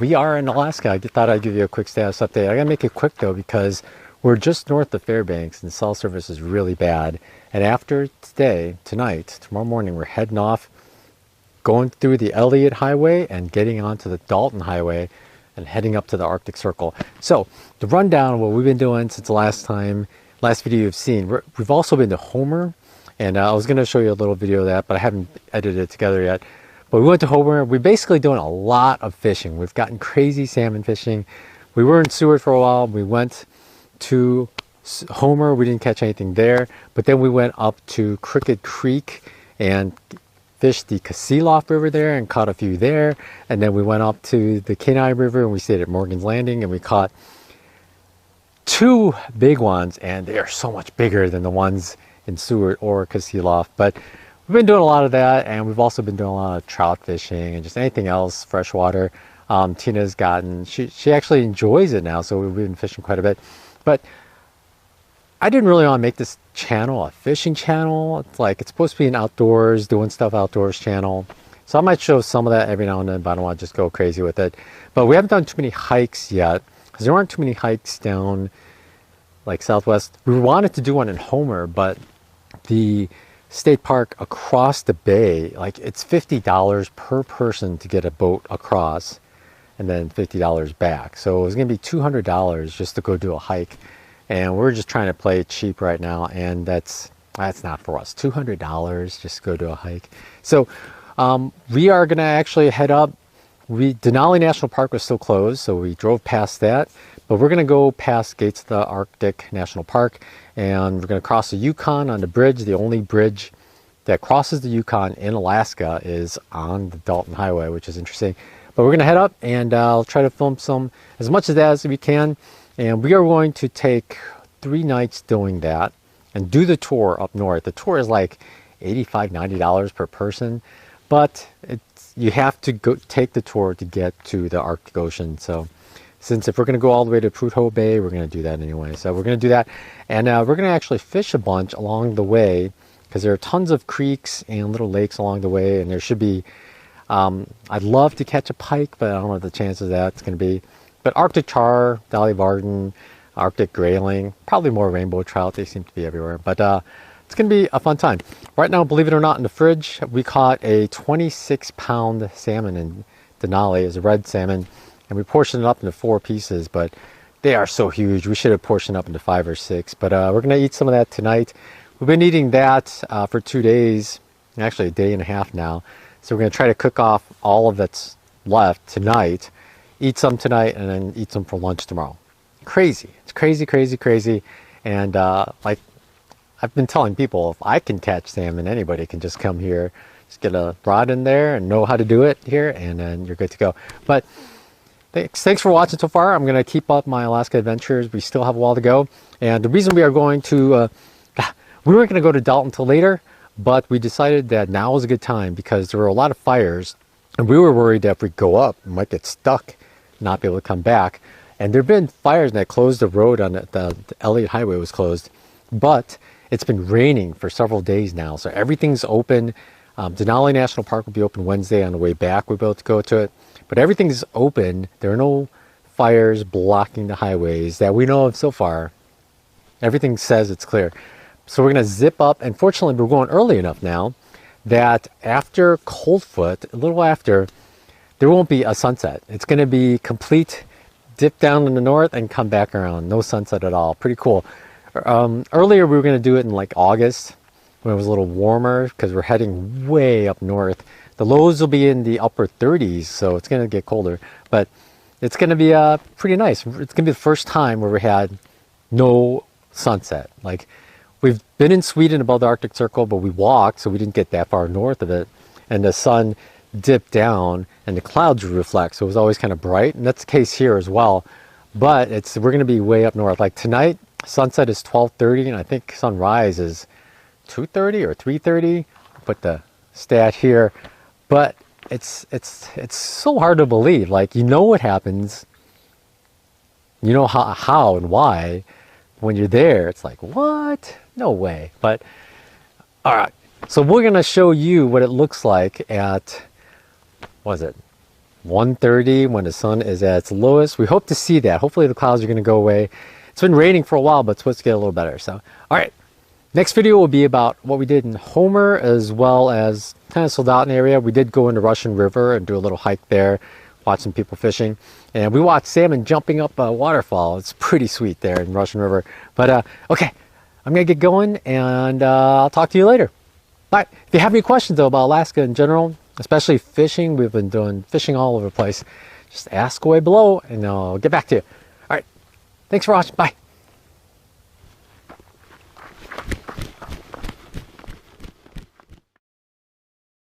we are in Alaska. I thought I'd give you a quick status update. I gotta make it quick though because we're just north of Fairbanks and cell service is really bad. And after tonight, tomorrow morning, we're heading off, going through the Elliott Highway and getting onto the Dalton Highway and heading up to the Arctic Circle. So the rundown of what we've been doing since the last video you've seen, we've also been to Homer, and I was gonna show you a little video of that, but I haven't edited it together yet. But we went to Homer. We're basically doing a lot of fishing. We've gotten crazy salmon fishing. We were in Seward for a while. We went to Homer. We didn't catch anything there. But then we went up to Crooked Creek and fished the Kasilof River there and caught a few there. And then we went up to the Kenai River and we stayed at Morgan's Landing and we caught 2 big ones. And they are so much bigger than the ones in Seward or Kasilof. But we've been doing a lot of that, and we've also been doing a lot of trout fishing and just anything else, freshwater. Tina's gotten, she actually enjoys it now, so we've been fishing quite a bit. But I didn't really want to make this channel a fishing channel. It's like, it's supposed to be an outdoors, doing stuff outdoors channel. So I might show some of that every now and then, but I don't want to just go crazy with it. But we haven't done too many hikes yet, because there aren't too many hikes down like Southwest. We wanted to do one in Homer, but the state park across the bay, like it's $50 per person to get a boat across and then $50 back. So it was gonna be $200 just to go do a hike. And we're just trying to play it cheap right now. And that's not for us. $200 just to go do a hike. So we are gonna actually head up. Denali National Park was still closed, so we drove past that. But we're gonna go past Gates of the Arctic National Park, and we're gonna cross the Yukon on the bridge. The only bridge that crosses the Yukon in Alaska is on the Dalton Highway, which is interesting. But we're gonna head up and I'll try to film as much of that as we can. And we are going to take 3 nights doing that and do the tour up north. The tour is like $85, $90 per person, but you have to go take the tour to get to the Arctic Ocean. So since if we're going to go all the way to Prudhoe Bay, we're going to do that anyway. So we're going to do that. And we're going to actually fish a bunch along the way because there are tons of creeks and little lakes along the way. And there should be, I'd love to catch a pike, but I don't know what the chances of that's going to be. But Arctic char, Dolly Varden, Arctic grayling, probably more rainbow trout. They seem to be everywhere. But it's going to be a fun time. Right now, believe it or not, in the fridge, we caught a 26-pound salmon in Denali. It's a red salmon. And we portioned it up into 4 pieces, but they are so huge. We should have portioned up into 5 or 6. But we're going to eat some of that tonight. We've been eating that for 2 days, actually a day and a half now. So we're going to try to cook off all of that's left tonight, eat some tonight, and then eat some for lunch tomorrow. Crazy. It's crazy, crazy, crazy. And like I've been telling people, if I can catch salmon, anybody can just come here, just get a rod in there and know how to do it here, and then you're good to go. But thanks for watching so far. I'm going to keep up my Alaska adventures. We still have a while to go. And the reason we are going to, we weren't going to go to Dalton until later, but we decided that now is a good time because there were a lot of fires. And we were worried that if we go up, we might get stuck, not be able to come back. And there have been fires that closed the road on the Elliott Highway was closed. But it's been raining for several days now. So everything's open. Denali National Park will be open Wednesday. On the way back, we'll be able to go to it. But everything's open. There are no fires blocking the highways that we know of so far. Everything says it's clear. So we're going to zip up. And fortunately, we're going early enough now that after Coldfoot, a little after, there won't be a sunset. It's going to be complete dip down in the north and come back around. No sunset at all. Pretty cool. Earlier, we were going to do it in like August when it was a little warmer because we're heading way up north. The lows will be in the upper 30s, so it's going to get colder, but it's going to be pretty nice. It's going to be the first time where we had no sunset. Like, we've been in Sweden above the Arctic Circle, but we walked, so we didn't get that far north of it, and the sun dipped down, and the clouds would reflect, so it was always kind of bright, and that's the case here as well. But we're going to be way up north. Like tonight, sunset is 12:30, and I think sunrise is 2:30 or 3:30. I'll put the stat here. But it's so hard to believe. Like, you know what happens, you know how and why. When you're there, it's like, what? No way. But all right, so we're gonna show you what it looks like at, what is it, 1:30 when the sun is at its lowest. We hope to see that. Hopefully the clouds are going to go away. It's been raining for a while, but it's supposed to get a little better. So, all right. Next video will be about what we did in Homer, as well as kind of Soldaten area. We did go into Russian River and do a little hike there, watch some people fishing. And we watched salmon jumping up a waterfall. It's pretty sweet there in Russian River. But okay, I'm going to get going, and I'll talk to you later. Bye. If you have any questions, though, about Alaska in general, especially fishing, we've been doing fishing all over the place, just ask away below, and I'll get back to you. All right. Thanks for watching. Bye.